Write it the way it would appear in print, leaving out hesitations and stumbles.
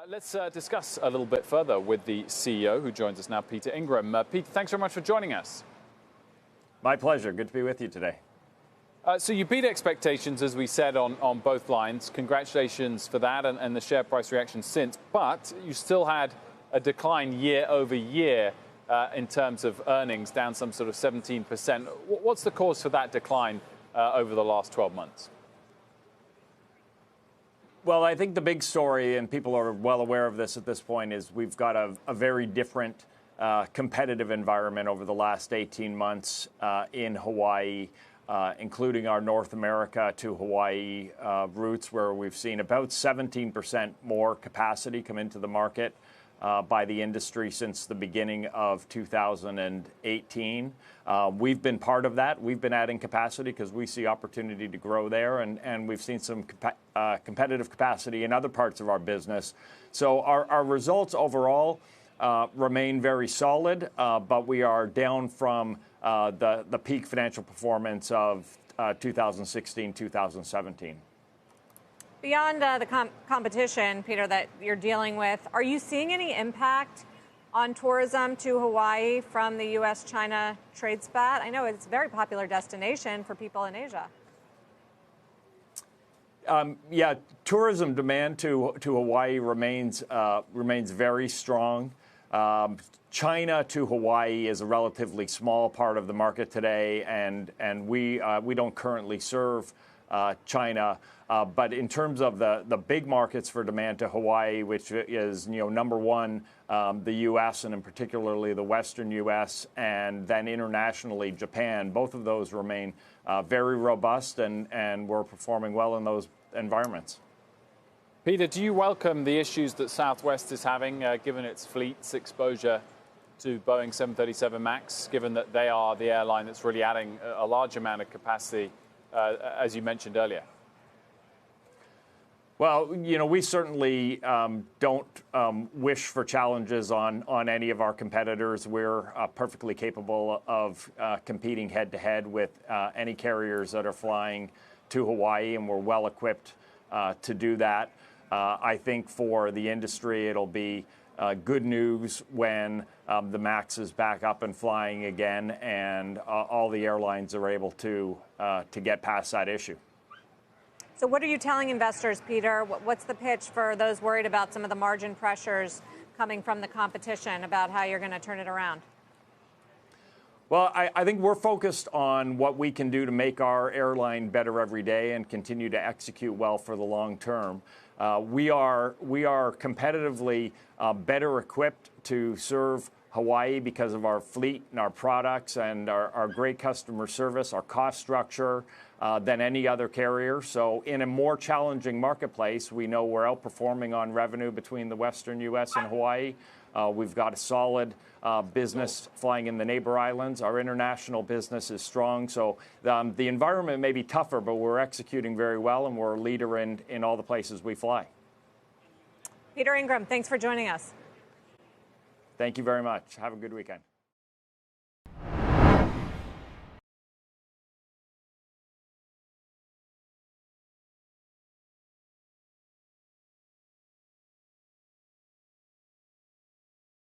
Let's discuss a little bit further with the CEO who joins us now, Peter Ingram. Peter, thanks very much for joining us. My pleasure. Good to be with you today. So you beat expectations, as we said, on both lines. Congratulations for that and the share price reaction since. But you still had a decline year over year in terms of earnings, down some sort of 17%. What's the cause for that decline over the last 12 months? Well, I think the big story, and people are well aware of this at this point, is we've got a very different competitive environment over the last 18 months in Hawaii, including our North America to Hawaii routes, where we've seen about 17% more capacity come into the market by the industry since the beginning of 2018. We've been part of that. We've been adding capacity because we see opportunity to grow there, and we've seen some competitive capacity in other parts of our business. So our results overall remain very solid, but we are down from the peak financial performance of 2016, 2017. Beyond the competition, Peter, that you're dealing with, are you seeing any impact on tourism to Hawaii from the U.S.-China trade spat? I know it's a very popular destination for people in Asia. Yeah, tourism demand to Hawaii remains very strong. China to Hawaii is a relatively small part of the market today, and we don't currently serve China. But in terms of the big markets for demand to Hawaii, which is number one, the U.S. and in particularly the Western U.S. and then internationally Japan, both of those remain very robust, and we're performing well in those environments. Peter, do you welcome the issues that Southwest is having, given its fleet's exposure to Boeing 737 MAX, given that they are the airline that's really adding a large amount of capacity, as you mentioned earlier? Well, we certainly don't wish for challenges on any of our competitors. We're perfectly capable of competing head-to-head with any carriers that are flying to Hawaii, and we're well equipped to do that. I think for the industry, it'll be good news when the MAX is back up and flying again, and all the airlines are able to get past that issue. So what are you telling investors, Peter? What's the pitch for those worried about some of the margin pressures coming from the competition, about how you're going to turn it around? Well, I think we're focused on what we can do to make our airline better every day and continue to execute well for the long term. We are competitively better equipped to serve Hawaii because of our fleet and our products and our great customer service, our cost structure, than any other carrier. So in a more challenging marketplace, we know we're outperforming on revenue between the Western U.S. and Hawaii. We've got a solid business flying in the neighbor islands. Our international business is strong. So the environment may be tougher, but we're executing very well, and we're a leader in all the places we fly. Peter Ingram, thanks for joining us. Thank you very much. Have a good weekend.